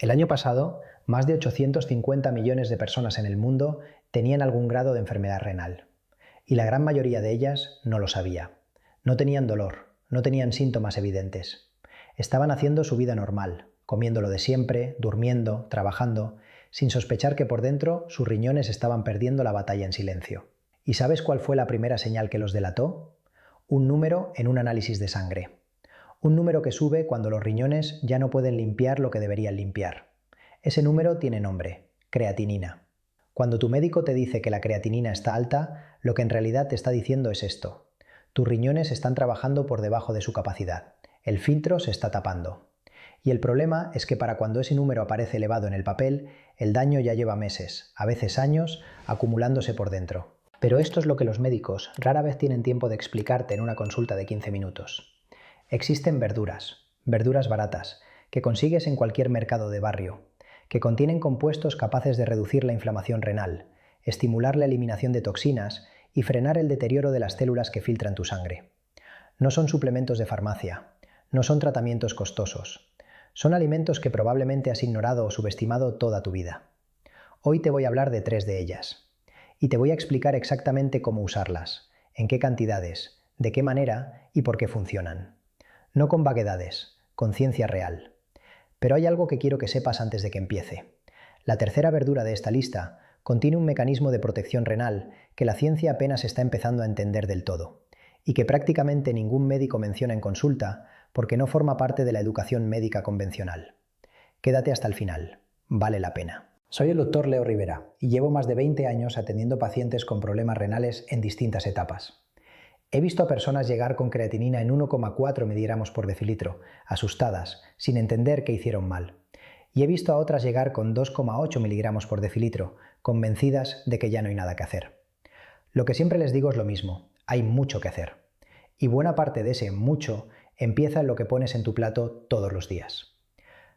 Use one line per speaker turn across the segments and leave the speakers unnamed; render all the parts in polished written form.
El año pasado, más de 850 millones de personas en el mundo tenían algún grado de enfermedad renal. Y la gran mayoría de ellas no lo sabía. No tenían dolor, no tenían síntomas evidentes. Estaban haciendo su vida normal, comiendo lo de siempre, durmiendo, trabajando, sin sospechar que por dentro sus riñones estaban perdiendo la batalla en silencio. ¿Y sabes cuál fue la primera señal que los delató? Un número en un análisis de sangre. Un número que sube cuando los riñones ya no pueden limpiar lo que deberían limpiar. Ese número tiene nombre: creatinina. Cuando tu médico te dice que la creatinina está alta, lo que en realidad te está diciendo es esto: tus riñones están trabajando por debajo de su capacidad, el filtro se está tapando. Y el problema es que para cuando ese número aparece elevado en el papel, el daño ya lleva meses, a veces años, acumulándose por dentro. Pero esto es lo que los médicos rara vez tienen tiempo de explicarte en una consulta de 15 minutos. Existen verduras baratas, que consigues en cualquier mercado de barrio, que contienen compuestos capaces de reducir la inflamación renal, estimular la eliminación de toxinas y frenar el deterioro de las células que filtran tu sangre. No son suplementos de farmacia, no son tratamientos costosos, son alimentos que probablemente has ignorado o subestimado toda tu vida. Hoy te voy a hablar de 3 de ellas, y te voy a explicar exactamente cómo usarlas, en qué cantidades, de qué manera y por qué funcionan. No con vaguedades, con ciencia real. Pero hay algo que quiero que sepas antes de que empiece. La tercera verdura de esta lista contiene un mecanismo de protección renal que la ciencia apenas está empezando a entender del todo, y que prácticamente ningún médico menciona en consulta porque no forma parte de la educación médica convencional. Quédate hasta el final, vale la pena. Soy el Dr. Leo Rivera y llevo más de 20 años atendiendo pacientes con problemas renales en distintas etapas. He visto a personas llegar con creatinina en 1,4 miligramos por decilitro, asustadas, sin entender qué hicieron mal. Y he visto a otras llegar con 2,8 miligramos por decilitro, convencidas de que ya no hay nada que hacer. Lo que siempre les digo es lo mismo: hay mucho que hacer. Y buena parte de ese mucho empieza en lo que pones en tu plato todos los días.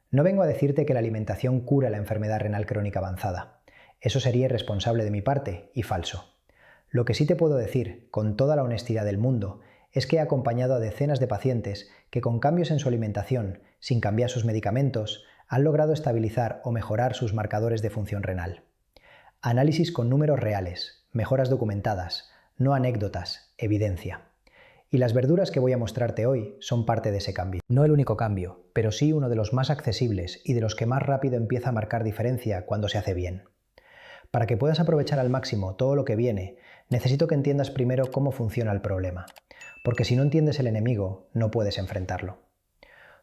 No vengo a decirte que la alimentación cura la enfermedad renal crónica avanzada. Eso sería irresponsable de mi parte y falso. Lo que sí te puedo decir, con toda la honestidad del mundo, es que he acompañado a decenas de pacientes que con cambios en su alimentación, sin cambiar sus medicamentos, han logrado estabilizar o mejorar sus marcadores de función renal. Análisis con números reales, mejoras documentadas, no anécdotas, evidencia. Y las verduras que voy a mostrarte hoy son parte de ese cambio. No el único cambio, pero sí uno de los más accesibles y de los que más rápido empieza a marcar diferencia cuando se hace bien. Para que puedas aprovechar al máximo todo lo que viene, necesito que entiendas primero cómo funciona el problema, porque si no entiendes el enemigo, no puedes enfrentarlo.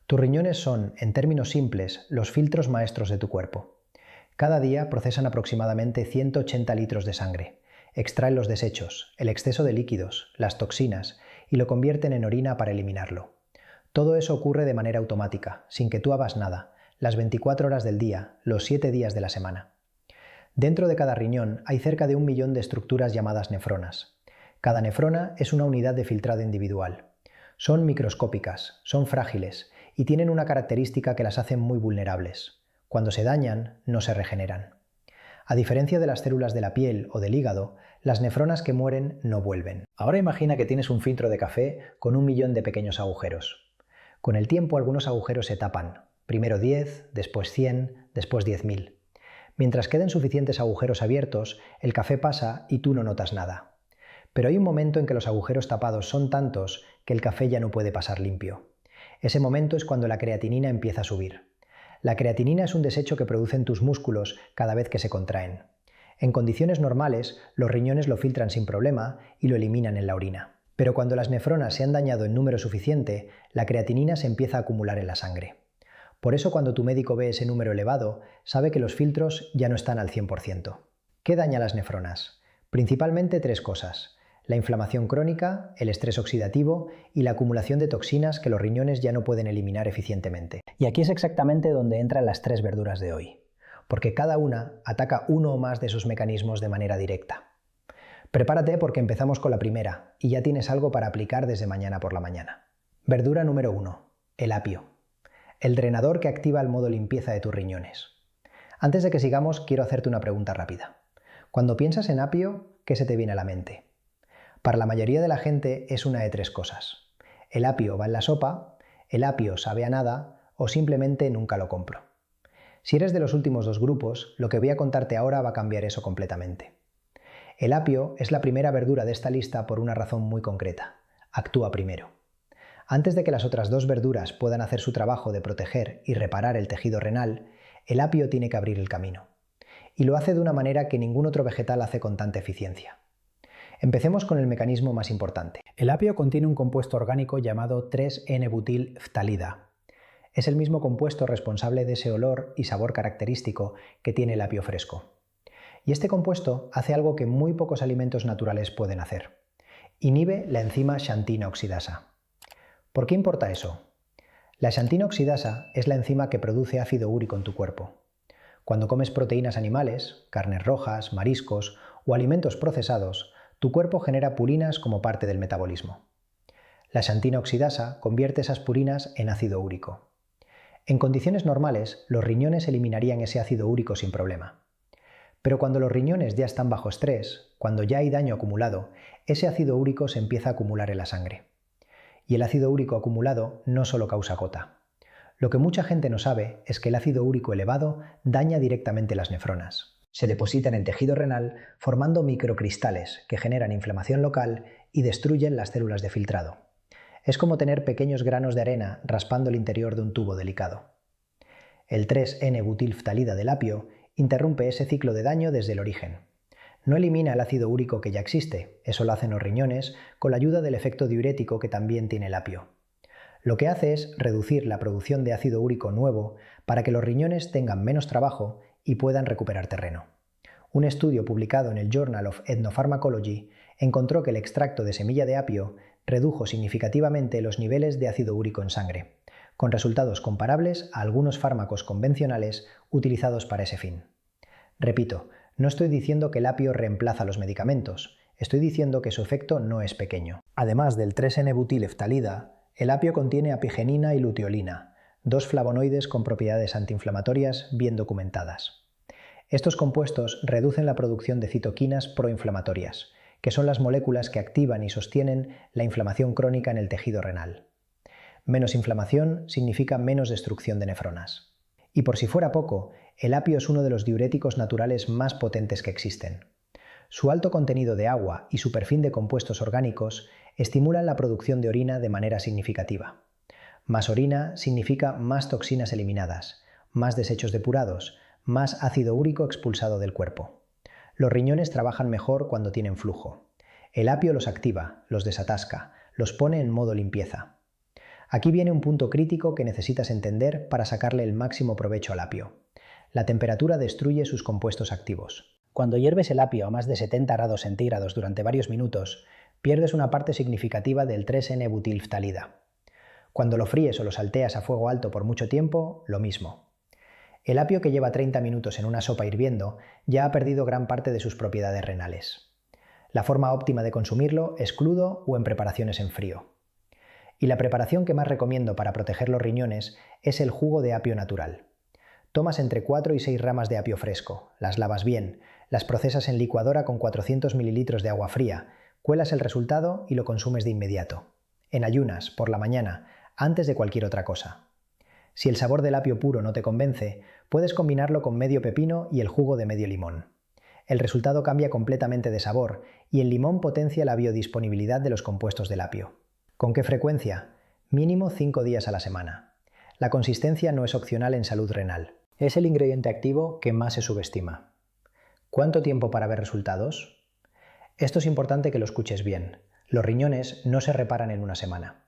Tus riñones son, en términos simples, los filtros maestros de tu cuerpo. Cada día procesan aproximadamente 180 litros de sangre, extraen los desechos, el exceso de líquidos, las toxinas y lo convierten en orina para eliminarlo. Todo eso ocurre de manera automática, sin que tú hagas nada, las 24 horas del día, los 7 días de la semana. Dentro de cada riñón hay cerca de 1 millón de estructuras llamadas nefronas. Cada nefrona es una unidad de filtrado individual. Son microscópicas, son frágiles y tienen una característica que las hace muy vulnerables. Cuando se dañan, no se regeneran. A diferencia de las células de la piel o del hígado, las nefronas que mueren no vuelven. Ahora imagina que tienes un filtro de café con 1 millón de pequeños agujeros. Con el tiempo algunos agujeros se tapan, primero 10, después 100, después 10.000. Mientras queden suficientes agujeros abiertos, el café pasa y tú no notas nada. Pero hay un momento en que los agujeros tapados son tantos que el café ya no puede pasar limpio. Ese momento es cuando la creatinina empieza a subir. La creatinina es un desecho que producen tus músculos cada vez que se contraen. En condiciones normales, los riñones lo filtran sin problema y lo eliminan en la orina. Pero cuando las nefronas se han dañado en número suficiente, la creatinina se empieza a acumular en la sangre. Por eso cuando tu médico ve ese número elevado, sabe que los filtros ya no están al 100%. ¿Qué daña las nefronas? Principalmente 3 cosas: la inflamación crónica, el estrés oxidativo y la acumulación de toxinas que los riñones ya no pueden eliminar eficientemente. Y aquí es exactamente donde entran las 3 verduras de hoy, porque cada una ataca uno o más de esos mecanismos de manera directa. Prepárate porque empezamos con la primera y ya tienes algo para aplicar desde mañana por la mañana. Verdura número 1, el apio. El drenador que activa el modo limpieza de tus riñones. Antes de que sigamos, quiero hacerte una pregunta rápida. Cuando piensas en apio, ¿qué se te viene a la mente? Para la mayoría de la gente es una de 3 cosas. El apio va en la sopa, el apio sabe a nada o simplemente nunca lo compro. Si eres de los últimos dos grupos, lo que voy a contarte ahora va a cambiar eso completamente. El apio es la primera verdura de esta lista por una razón muy concreta. Actúa primero. Antes de que las otras dos verduras puedan hacer su trabajo de proteger y reparar el tejido renal, el apio tiene que abrir el camino. Y lo hace de una manera que ningún otro vegetal hace con tanta eficiencia. Empecemos con el mecanismo más importante. El apio contiene un compuesto orgánico llamado 3-N-butilftalida. Es el mismo compuesto responsable de ese olor y sabor característico que tiene el apio fresco. Y este compuesto hace algo que muy pocos alimentos naturales pueden hacer. Inhibe la enzima xantina oxidasa. ¿Por qué importa eso? La xantina oxidasa es la enzima que produce ácido úrico en tu cuerpo. Cuando comes proteínas animales, carnes rojas, mariscos o alimentos procesados, tu cuerpo genera purinas como parte del metabolismo. La xantina oxidasa convierte esas purinas en ácido úrico. En condiciones normales, los riñones eliminarían ese ácido úrico sin problema. Pero cuando los riñones ya están bajo estrés, cuando ya hay daño acumulado, ese ácido úrico se empieza a acumular en la sangre. Y el ácido úrico acumulado no solo causa gota. Lo que mucha gente no sabe es que el ácido úrico elevado daña directamente las nefronas. Se deposita en el tejido renal formando microcristales que generan inflamación local y destruyen las células de filtrado. Es como tener pequeños granos de arena raspando el interior de un tubo delicado. El 3-N-butilftalida del apio interrumpe ese ciclo de daño desde el origen. No elimina el ácido úrico que ya existe, eso lo hacen los riñones con la ayuda del efecto diurético que también tiene el apio. Lo que hace es reducir la producción de ácido úrico nuevo para que los riñones tengan menos trabajo y puedan recuperar terreno. Un estudio publicado en el Journal of Ethnopharmacology encontró que el extracto de semilla de apio redujo significativamente los niveles de ácido úrico en sangre, con resultados comparables a algunos fármacos convencionales utilizados para ese fin. Repito, no estoy diciendo que el apio reemplaza los medicamentos, estoy diciendo que su efecto no es pequeño. Además del 3-N-butilftalida, el apio contiene apigenina y luteolina, dos flavonoides con propiedades antiinflamatorias bien documentadas. Estos compuestos reducen la producción de citoquinas proinflamatorias, que son las moléculas que activan y sostienen la inflamación crónica en el tejido renal. Menos inflamación significa menos destrucción de nefronas. Y por si fuera poco, el apio es uno de los diuréticos naturales más potentes que existen. Su alto contenido de agua y su perfil de compuestos orgánicos estimulan la producción de orina de manera significativa. Más orina significa más toxinas eliminadas, más desechos depurados, más ácido úrico expulsado del cuerpo. Los riñones trabajan mejor cuando tienen flujo. El apio los activa, los desatasca, los pone en modo limpieza. Aquí viene un punto crítico que necesitas entender para sacarle el máximo provecho al apio. La temperatura destruye sus compuestos activos. Cuando hierves el apio a más de 70 grados centígrados durante varios minutos, pierdes una parte significativa del 3-N-butilftalida. Cuando lo fríes o lo salteas a fuego alto por mucho tiempo, lo mismo. El apio que lleva 30 minutos en una sopa hirviendo ya ha perdido gran parte de sus propiedades renales. La forma óptima de consumirlo es crudo o en preparaciones en frío. Y la preparación que más recomiendo para proteger los riñones es el jugo de apio natural. Tomas entre 4 y 6 ramas de apio fresco, las lavas bien, las procesas en licuadora con 400 ml de agua fría, cuelas el resultado y lo consumes de inmediato. En ayunas, por la mañana, antes de cualquier otra cosa. Si el sabor del apio puro no te convence, puedes combinarlo con medio pepino y el jugo de medio limón. El resultado cambia completamente de sabor y el limón potencia la biodisponibilidad de los compuestos del apio. ¿Con qué frecuencia? Mínimo 5 días a la semana. La consistencia no es opcional en salud renal. Es el ingrediente activo que más se subestima. ¿Cuánto tiempo para ver resultados? Esto es importante que lo escuches bien. Los riñones no se reparan en una semana.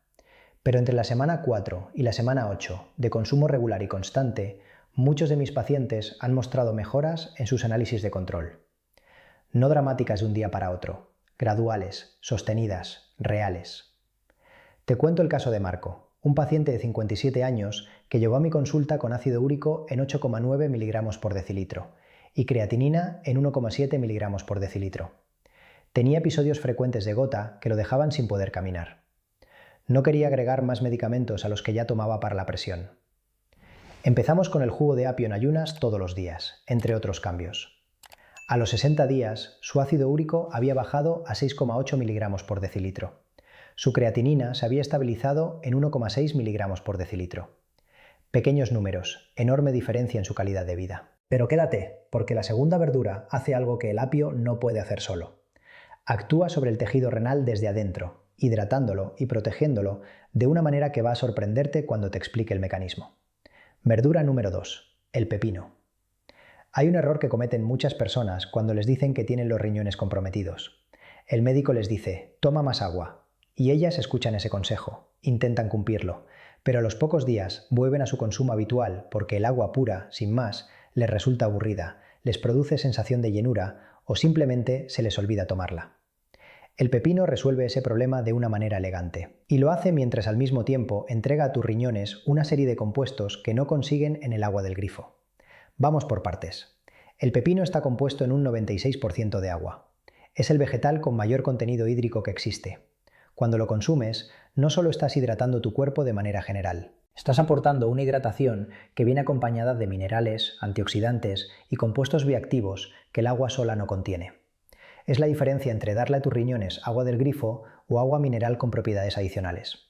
Pero entre la semana 4 y la semana 8 de consumo regular y constante, muchos de mis pacientes han mostrado mejoras en sus análisis de control. No dramáticas de un día para otro, graduales, sostenidas, reales. Te cuento el caso de Marco, un paciente de 57 años que llegó a mi consulta con ácido úrico en 8,9 mg por decilitro y creatinina en 1,7 mg por decilitro. Tenía episodios frecuentes de gota que lo dejaban sin poder caminar. No quería agregar más medicamentos a los que ya tomaba para la presión. Empezamos con el jugo de apio en ayunas todos los días, entre otros cambios. A los 60 días, su ácido úrico había bajado a 6,8 mg por decilitro. Su creatinina se había estabilizado en 1,6 mg por decilitro. Pequeños números, enorme diferencia en su calidad de vida. Pero quédate, porque la segunda verdura hace algo que el apio no puede hacer solo. Actúa sobre el tejido renal desde adentro, hidratándolo y protegiéndolo de una manera que va a sorprenderte cuando te explique el mecanismo. Verdura número 2. El pepino. Hay un error que cometen muchas personas cuando les dicen que tienen los riñones comprometidos. El médico les dice, toma más agua, y ellas escuchan ese consejo, intentan cumplirlo, pero a los pocos días vuelven a su consumo habitual porque el agua pura, sin más, les resulta aburrida, les produce sensación de llenura o simplemente se les olvida tomarla. El pepino resuelve ese problema de una manera elegante, y lo hace mientras al mismo tiempo entrega a tus riñones una serie de compuestos que no consiguen en el agua del grifo. Vamos por partes. El pepino está compuesto en un 96% de agua. Es el vegetal con mayor contenido hídrico que existe. Cuando lo consumes, no solo estás hidratando tu cuerpo de manera general, estás aportando una hidratación que viene acompañada de minerales, antioxidantes y compuestos bioactivos que el agua sola no contiene. Es la diferencia entre darle a tus riñones agua del grifo o agua mineral con propiedades adicionales.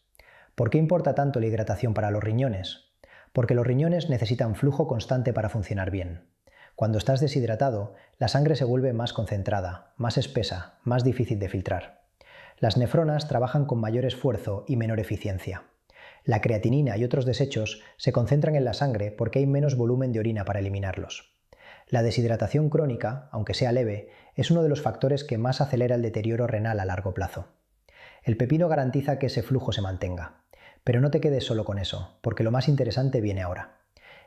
¿Por qué importa tanto la hidratación para los riñones? Porque los riñones necesitan flujo constante para funcionar bien. Cuando estás deshidratado, la sangre se vuelve más concentrada, más espesa, más difícil de filtrar. Las nefronas trabajan con mayor esfuerzo y menor eficiencia. La creatinina y otros desechos se concentran en la sangre porque hay menos volumen de orina para eliminarlos. La deshidratación crónica, aunque sea leve, es uno de los factores que más acelera el deterioro renal a largo plazo. El pepino garantiza que ese flujo se mantenga. Pero no te quedes solo con eso, porque lo más interesante viene ahora.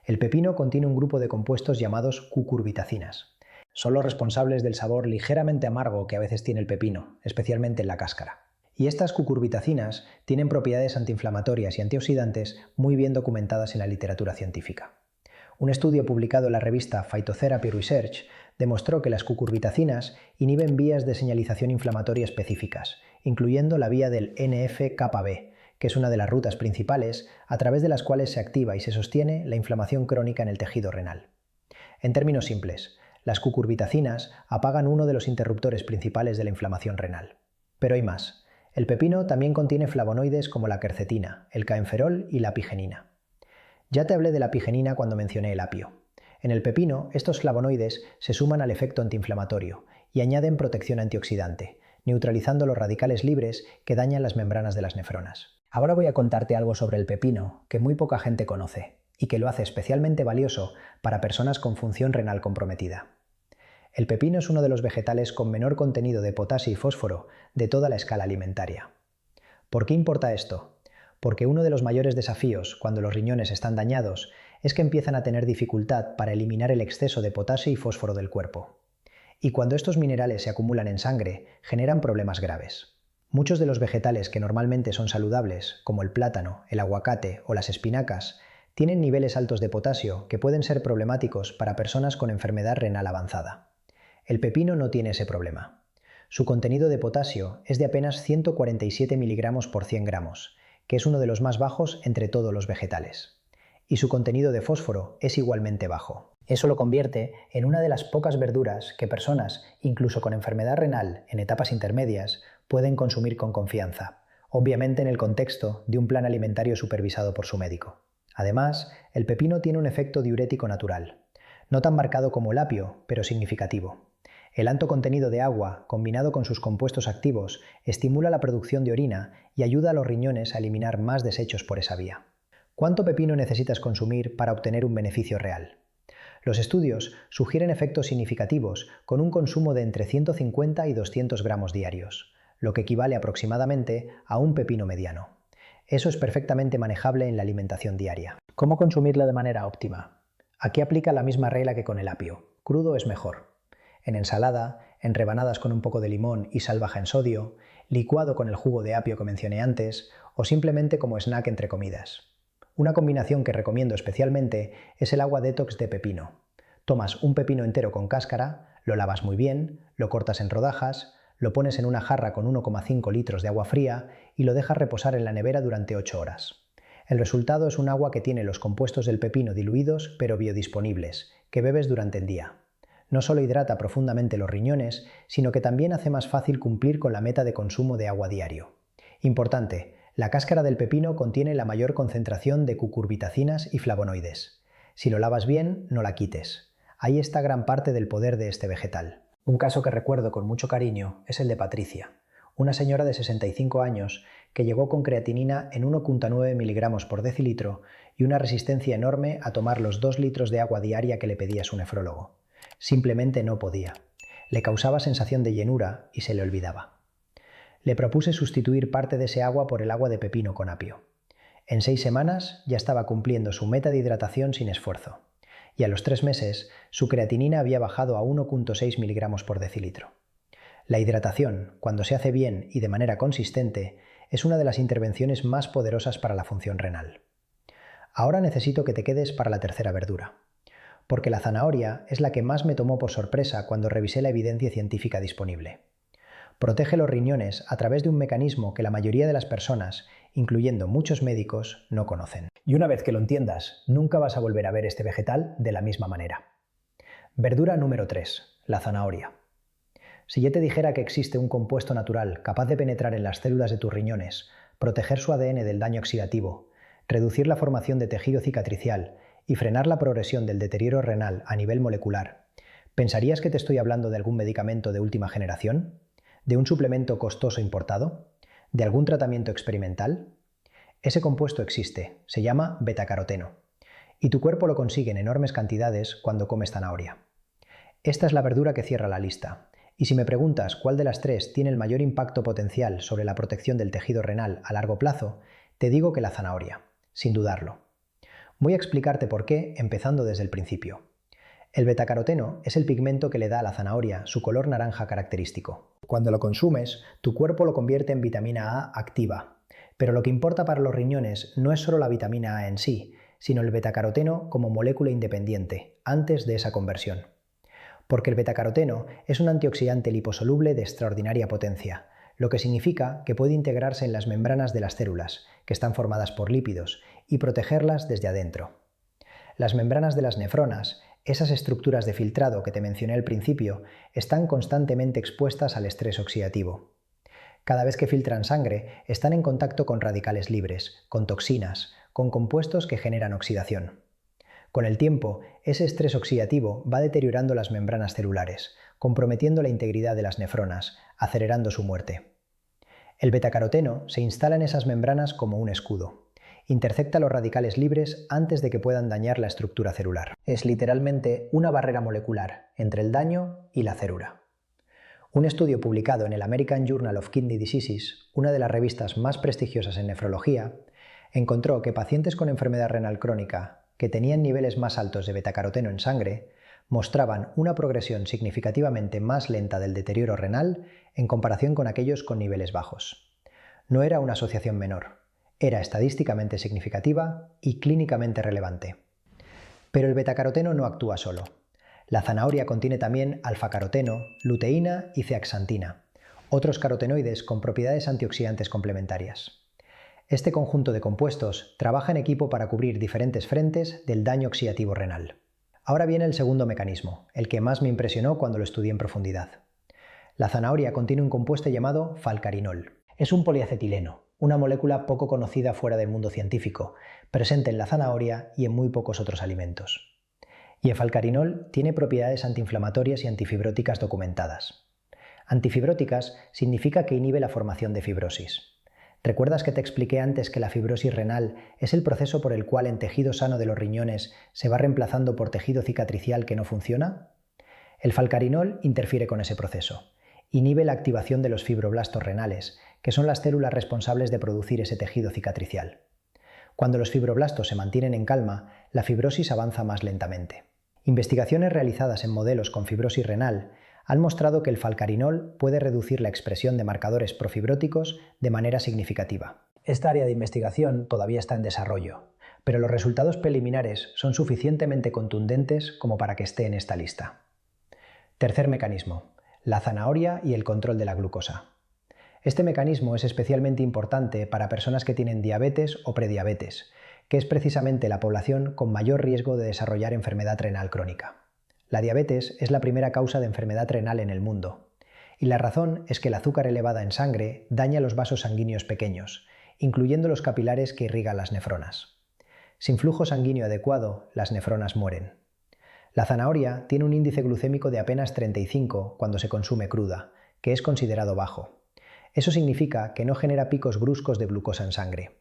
El pepino contiene un grupo de compuestos llamados cucurbitacinas. Son los responsables del sabor ligeramente amargo que a veces tiene el pepino, especialmente en la cáscara. Y estas cucurbitacinas tienen propiedades antiinflamatorias y antioxidantes muy bien documentadas en la literatura científica. Un estudio publicado en la revista Phytotherapy Research demostró que las cucurbitacinas inhiben vías de señalización inflamatoria específicas, incluyendo la vía del NF-κB, que es una de las rutas principales a través de las cuales se activa y se sostiene la inflamación crónica en el tejido renal. En términos simples, las cucurbitacinas apagan uno de los interruptores principales de la inflamación renal. Pero hay más. El pepino también contiene flavonoides como la quercetina, el caenferol y la apigenina. Ya te hablé de la apigenina cuando mencioné el apio. En el pepino, estos flavonoides se suman al efecto antiinflamatorio y añaden protección antioxidante, neutralizando los radicales libres que dañan las membranas de las nefronas. Ahora voy a contarte algo sobre el pepino que muy poca gente conoce y que lo hace especialmente valioso para personas con función renal comprometida. El pepino es uno de los vegetales con menor contenido de potasio y fósforo de toda la escala alimentaria. ¿Por qué importa esto? Porque uno de los mayores desafíos cuando los riñones están dañados es que empiezan a tener dificultad para eliminar el exceso de potasio y fósforo del cuerpo. Y cuando estos minerales se acumulan en sangre, generan problemas graves. Muchos de los vegetales que normalmente son saludables, como el plátano, el aguacate o las espinacas, tienen niveles altos de potasio que pueden ser problemáticos para personas con enfermedad renal avanzada. El pepino no tiene ese problema. Su contenido de potasio es de apenas 147 miligramos por 100 gramos, que es uno de los más bajos entre todos los vegetales. Y su contenido de fósforo es igualmente bajo. Eso lo convierte en una de las pocas verduras que personas, incluso con enfermedad renal en etapas intermedias, pueden consumir con confianza, obviamente en el contexto de un plan alimentario supervisado por su médico. Además, el pepino tiene un efecto diurético natural, no tan marcado como el apio, pero significativo. El alto contenido de agua, combinado con sus compuestos activos, estimula la producción de orina y ayuda a los riñones a eliminar más desechos por esa vía. ¿Cuánto pepino necesitas consumir para obtener un beneficio real? Los estudios sugieren efectos significativos con un consumo de entre 150 y 200 gramos diarios, lo que equivale aproximadamente a un pepino mediano. Eso es perfectamente manejable en la alimentación diaria. ¿Cómo consumirla de manera óptima? Aquí aplica la misma regla que con el apio. Crudo es mejor. En ensalada, en rebanadas con un poco de limón y sal baja en sodio, licuado con el jugo de apio que mencioné antes, o simplemente como snack entre comidas. Una combinación que recomiendo especialmente es el agua detox de pepino. Tomas un pepino entero con cáscara, lo lavas muy bien, lo cortas en rodajas, lo pones en una jarra con 1,5 litros de agua fría y lo dejas reposar en la nevera durante 8 horas. El resultado es un agua que tiene los compuestos del pepino diluidos pero biodisponibles, que bebes durante el día. No solo hidrata profundamente los riñones, sino que también hace más fácil cumplir con la meta de consumo de agua diario. Importante, La cáscara del pepino contiene la mayor concentración de cucurbitacinas y flavonoides. Si lo lavas bien, no la quites. Ahí está gran parte del poder de este vegetal. Un caso que recuerdo con mucho cariño es el de Patricia, una señora de 65 años que llegó con creatinina en 1,9 miligramos por decilitro y una resistencia enorme a tomar los 2 litros de agua diaria que le pedía su nefrólogo. Simplemente no podía. Le causaba sensación de llenura y se le olvidaba. Le propuse sustituir parte de ese agua por el agua de pepino con apio. En 6 semanas ya estaba cumpliendo su meta de hidratación sin esfuerzo. Y a los 3 meses su creatinina había bajado a 1,6 miligramos por decilitro. La hidratación, cuando se hace bien y de manera consistente, es una de las intervenciones más poderosas para la función renal. Ahora necesito que te quedes para la tercera verdura, porque la zanahoria es la que más me tomó por sorpresa cuando revisé la evidencia científica disponible. Protege los riñones a través de un mecanismo que la mayoría de las personas, incluyendo muchos médicos, no conocen. Y una vez que lo entiendas, nunca vas a volver a ver este vegetal de la misma manera. Verdura número 3, la zanahoria. Si yo te dijera que existe un compuesto natural capaz de penetrar en las células de tus riñones, proteger su ADN del daño oxidativo, reducir la formación de tejido cicatricial y frenar la progresión del deterioro renal a nivel molecular, ¿pensarías que te estoy hablando de algún medicamento de última generación? ¿De un suplemento costoso importado? ¿De algún tratamiento experimental? Ese compuesto existe, se llama betacaroteno, y tu cuerpo lo consigue en enormes cantidades cuando comes zanahoria. Esta es la verdura que cierra la lista. Y si me preguntas cuál de las 3 tiene el mayor impacto potencial sobre la protección del tejido renal a largo plazo, te digo que la zanahoria, sin dudarlo. Voy a explicarte por qué, empezando desde el principio. El betacaroteno es el pigmento que le da a la zanahoria su color naranja característico. Cuando lo consumes, tu cuerpo lo convierte en vitamina A activa. Pero lo que importa para los riñones no es solo la vitamina A en sí, sino el betacaroteno como molécula independiente, antes de esa conversión. Porque el betacaroteno es un antioxidante liposoluble de extraordinaria potencia, lo que significa que puede integrarse en las membranas de las células, que están formadas por lípidos, y protegerlas desde adentro. Las membranas de las nefronas, esas estructuras de filtrado que te mencioné al principio, están constantemente expuestas al estrés oxidativo. Cada vez que filtran sangre, están en contacto con radicales libres, con toxinas, con compuestos que generan oxidación. Con el tiempo, ese estrés oxidativo va deteriorando las membranas celulares, comprometiendo la integridad de las nefronas, acelerando su muerte. El betacaroteno se instala en esas membranas como un escudo. Intercepta los radicales libres antes de que puedan dañar la estructura celular. Es literalmente una barrera molecular entre el daño y la célula. Un estudio publicado en el American Journal of Kidney Diseases, una de las revistas más prestigiosas en nefrología, encontró que pacientes con enfermedad renal crónica que tenían niveles más altos de betacaroteno en sangre, mostraban una progresión significativamente más lenta del deterioro renal en comparación con aquellos con niveles bajos. No era una asociación menor, era estadísticamente significativa y clínicamente relevante. Pero el betacaroteno no actúa solo. La zanahoria contiene también alfa-caroteno, luteína y zeaxantina, otros carotenoides con propiedades antioxidantes complementarias. Este conjunto de compuestos trabaja en equipo para cubrir diferentes frentes del daño oxidativo renal. Ahora viene el segundo mecanismo, el que más me impresionó cuando lo estudié en profundidad. La zanahoria contiene un compuesto llamado falcarinol. Es un poliacetileno, una molécula poco conocida fuera del mundo científico, presente en la zanahoria y en muy pocos otros alimentos. Y el falcarinol tiene propiedades antiinflamatorias y antifibróticas documentadas. Antifibróticas significa que inhibe la formación de fibrosis. ¿Recuerdas que te expliqué antes que la fibrosis renal es el proceso por el cual el tejido sano de los riñones se va reemplazando por tejido cicatricial que no funciona? El falcarinol interfiere con ese proceso. Inhibe la activación de los fibroblastos renales, que son las células responsables de producir ese tejido cicatricial. Cuando los fibroblastos se mantienen en calma, la fibrosis avanza más lentamente. Investigaciones realizadas en modelos con fibrosis renal han mostrado que el falcarinol puede reducir la expresión de marcadores profibróticos de manera significativa. Esta área de investigación todavía está en desarrollo, pero los resultados preliminares son suficientemente contundentes como para que esté en esta lista. Tercer mecanismo, la zanahoria y el control de la glucosa. Este mecanismo es especialmente importante para personas que tienen diabetes o prediabetes, que es precisamente la población con mayor riesgo de desarrollar enfermedad renal crónica. La diabetes es la primera causa de enfermedad renal en el mundo, y la razón es que el azúcar elevada en sangre daña los vasos sanguíneos pequeños incluyendo los capilares que irrigan las nefronas. Sin flujo sanguíneo adecuado, las nefronas mueren. La zanahoria tiene un índice glucémico de apenas 35 cuando se consume cruda, que es considerado bajo. Eso significa que no genera picos bruscos de glucosa en sangre.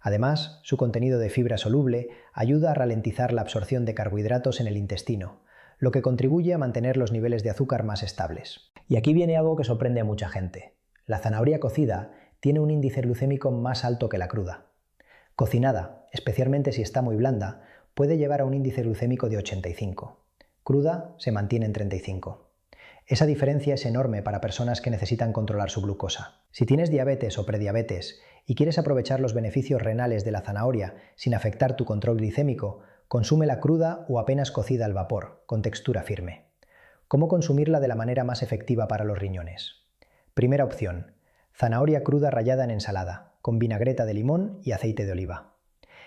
Además, su contenido de fibra soluble ayuda a ralentizar la absorción de carbohidratos en el intestino, lo que contribuye a mantener los niveles de azúcar más estables. Y aquí viene algo que sorprende a mucha gente. La zanahoria cocida tiene un índice glucémico más alto que la cruda. Cocinada, especialmente si está muy blanda, puede llevar a un índice glucémico de 85. Cruda se mantiene en 35. Esa diferencia es enorme para personas que necesitan controlar su glucosa. Si tienes diabetes o prediabetes y quieres aprovechar los beneficios renales de la zanahoria sin afectar tu control glicémico, consúmela cruda o apenas cocida al vapor, con textura firme. ¿Cómo consumirla de la manera más efectiva para los riñones? Primera opción: zanahoria cruda rallada en ensalada, con vinagreta de limón y aceite de oliva.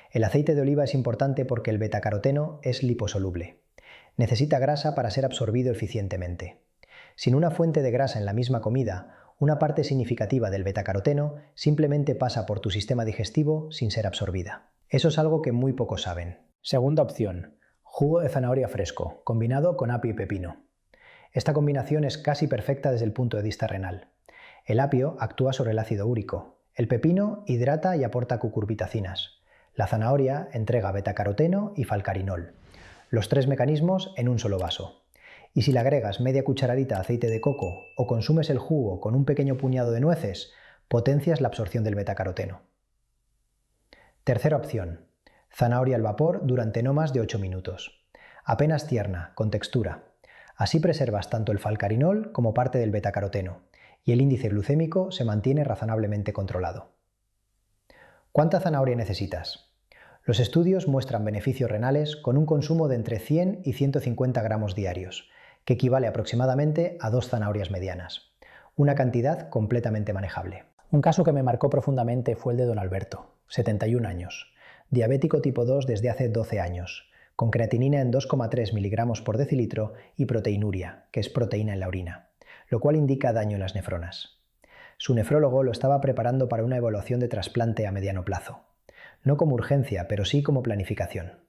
El aceite de oliva es importante porque el betacaroteno es liposoluble. Necesita grasa para ser absorbido eficientemente. Sin una fuente de grasa en la misma comida, una parte significativa del betacaroteno simplemente pasa por tu sistema digestivo sin ser absorbida. Eso es algo que muy pocos saben. Segunda opción: jugo de zanahoria fresco, combinado con apio y pepino. Esta combinación es casi perfecta desde el punto de vista renal. El apio actúa sobre el ácido úrico, el pepino hidrata y aporta cucurbitacinas, la zanahoria entrega betacaroteno y falcarinol, los tres mecanismos en un solo vaso. Y si le agregas media cucharadita de aceite de coco o consumes el jugo con un pequeño puñado de nueces, potencias la absorción del betacaroteno. Tercera opción: zanahoria al vapor durante no más de 8 minutos. Apenas tierna, con textura. Así preservas tanto el falcarinol como parte del betacaroteno, y el índice glucémico se mantiene razonablemente controlado. ¿Cuánta zanahoria necesitas? Los estudios muestran beneficios renales con un consumo de entre 100 y 150 gramos diarios, que equivale aproximadamente a 2 zanahorias medianas. Una cantidad completamente manejable. Un caso que me marcó profundamente fue el de don Alberto, 71 años, diabético tipo 2 desde hace 12 años, con creatinina en 2,3 miligramos por decilitro y proteinuria, que es proteína en la orina, lo cual indica daño en las nefronas. Su nefrólogo lo estaba preparando para una evaluación de trasplante a mediano plazo. No como urgencia, pero sí como planificación.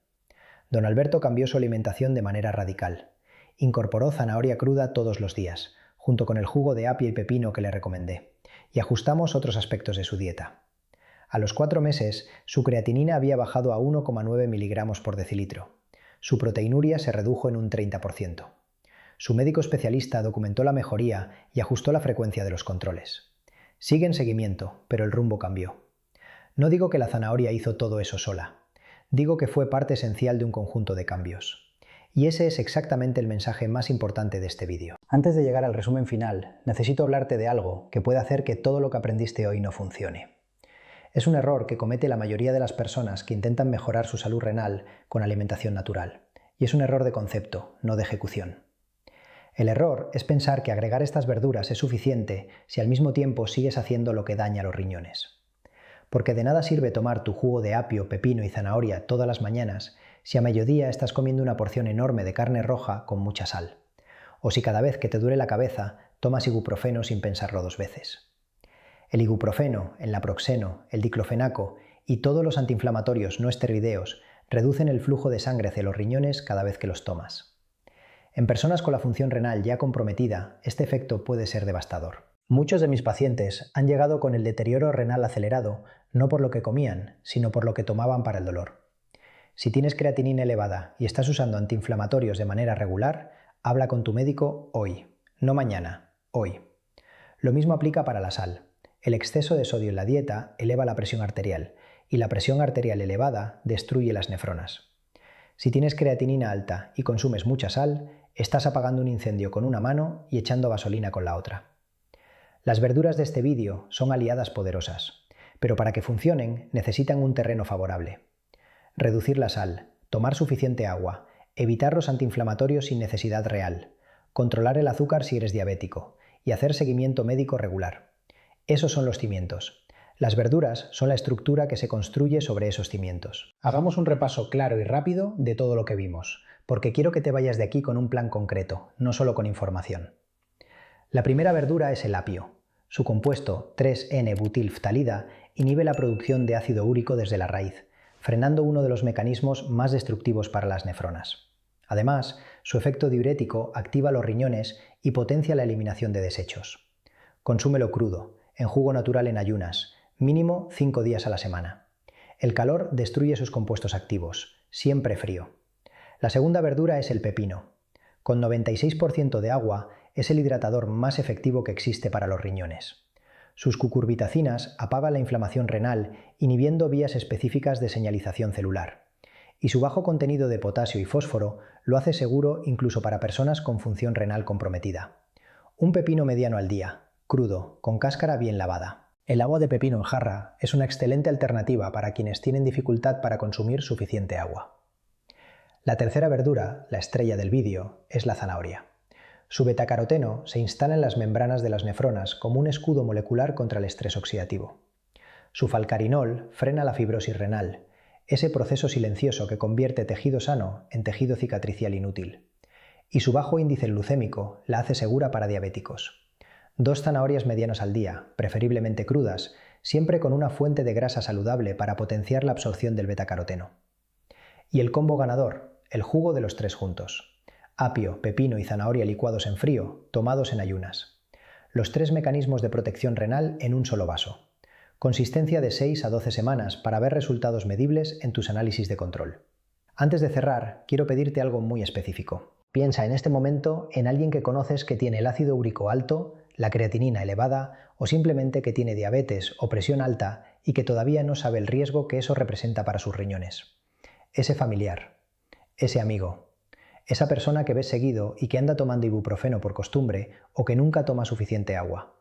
Don Alberto cambió su alimentación de manera radical. Incorporó zanahoria cruda todos los días, junto con el jugo de apio y pepino que le recomendé, y ajustamos otros aspectos de su dieta. A los 4 meses, su creatinina había bajado a 1,9 miligramos por decilitro. Su proteinuria se redujo en un 30%. Su médico especialista documentó la mejoría y ajustó la frecuencia de los controles. Sigue en seguimiento, pero el rumbo cambió. No digo que la zanahoria hizo todo eso sola. Digo que fue parte esencial de un conjunto de cambios. Y ese es exactamente el mensaje más importante de este vídeo. Antes de llegar al resumen final, necesito hablarte de algo que puede hacer que todo lo que aprendiste hoy no funcione. Es un error que comete la mayoría de las personas que intentan mejorar su salud renal con alimentación natural. Y es un error de concepto, no de ejecución. El error es pensar que agregar estas verduras es suficiente si al mismo tiempo sigues haciendo lo que daña los riñones. Porque de nada sirve tomar tu jugo de apio, pepino y zanahoria todas las mañanas si a mediodía estás comiendo una porción enorme de carne roja con mucha sal. O si cada vez que te duele la cabeza tomas ibuprofeno sin pensarlo 2 veces. El ibuprofeno, el naproxeno, el diclofenaco y todos los antiinflamatorios no esteroideos reducen el flujo de sangre hacia los riñones cada vez que los tomas. En personas con la función renal ya comprometida, este efecto puede ser devastador. Muchos de mis pacientes han llegado con el deterioro renal acelerado no por lo que comían, sino por lo que tomaban para el dolor. Si tienes creatinina elevada y estás usando antiinflamatorios de manera regular, habla con tu médico hoy, no mañana, hoy. Lo mismo aplica para la sal. El exceso de sodio en la dieta eleva la presión arterial, y la presión arterial elevada destruye las nefronas. Si tienes creatinina alta y consumes mucha sal, estás apagando un incendio con una mano y echando gasolina con la otra. Las verduras de este vídeo son aliadas poderosas, pero para que funcionen necesitan un terreno favorable. Reducir la sal, tomar suficiente agua, evitar los antiinflamatorios sin necesidad real, controlar el azúcar si eres diabético y hacer seguimiento médico regular. Esos son los cimientos. Las verduras son la estructura que se construye sobre esos cimientos. Hagamos un repaso claro y rápido de todo lo que vimos, porque quiero que te vayas de aquí con un plan concreto, no solo con información. La primera verdura es el apio. Su compuesto 3N-butilftalida inhibe la producción de ácido úrico desde la raíz, frenando uno de los mecanismos más destructivos para las nefronas. Además, su efecto diurético activa los riñones y potencia la eliminación de desechos. Consúmelo crudo, en jugo natural en ayunas, mínimo 5 días a la semana. El calor destruye sus compuestos activos, siempre frío. La segunda verdura es el pepino. Con 96% de agua, es el hidratador más efectivo que existe para los riñones. Sus cucurbitacinas apagan la inflamación renal, inhibiendo vías específicas de señalización celular. Y su bajo contenido de potasio y fósforo lo hace seguro incluso para personas con función renal comprometida. Un pepino mediano al día, crudo, con cáscara bien lavada. El agua de pepino en jarra es una excelente alternativa para quienes tienen dificultad para consumir suficiente agua. La tercera verdura, la estrella del vídeo, es la zanahoria. Su betacaroteno se instala en las membranas de las nefronas como un escudo molecular contra el estrés oxidativo. Su falcarinol frena la fibrosis renal, ese proceso silencioso que convierte tejido sano en tejido cicatricial inútil. Y su bajo índice glucémico la hace segura para diabéticos. 2 zanahorias medianas al día, preferiblemente crudas, siempre con una fuente de grasa saludable para potenciar la absorción del betacaroteno. Y el combo ganador, el jugo de los 3 juntos. Apio, pepino y zanahoria licuados en frío, tomados en ayunas. Los 3 mecanismos de protección renal en un solo vaso. Consistencia de 6 a 12 semanas para ver resultados medibles en tus análisis de control. Antes de cerrar, quiero pedirte algo muy específico. Piensa en este momento en alguien que conoces que tiene el ácido úrico alto, la creatinina elevada o simplemente que tiene diabetes o presión alta y que todavía no sabe el riesgo que eso representa para sus riñones. Ese familiar, ese amigo, esa persona que ves seguido y que anda tomando ibuprofeno por costumbre o que nunca toma suficiente agua.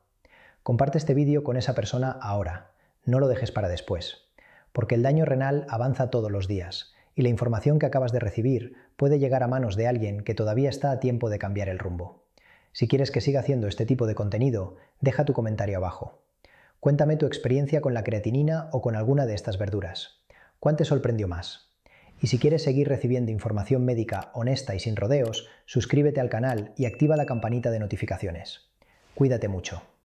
Comparte este vídeo con esa persona ahora, no lo dejes para después, porque el daño renal avanza todos los días y la información que acabas de recibir puede llegar a manos de alguien que todavía está a tiempo de cambiar el rumbo. Si quieres que siga haciendo este tipo de contenido, deja tu comentario abajo. Cuéntame tu experiencia con la creatinina o con alguna de estas verduras. ¿Cuál te sorprendió más? Y si quieres seguir recibiendo información médica honesta y sin rodeos, suscríbete al canal y activa la campanita de notificaciones. Cuídate mucho.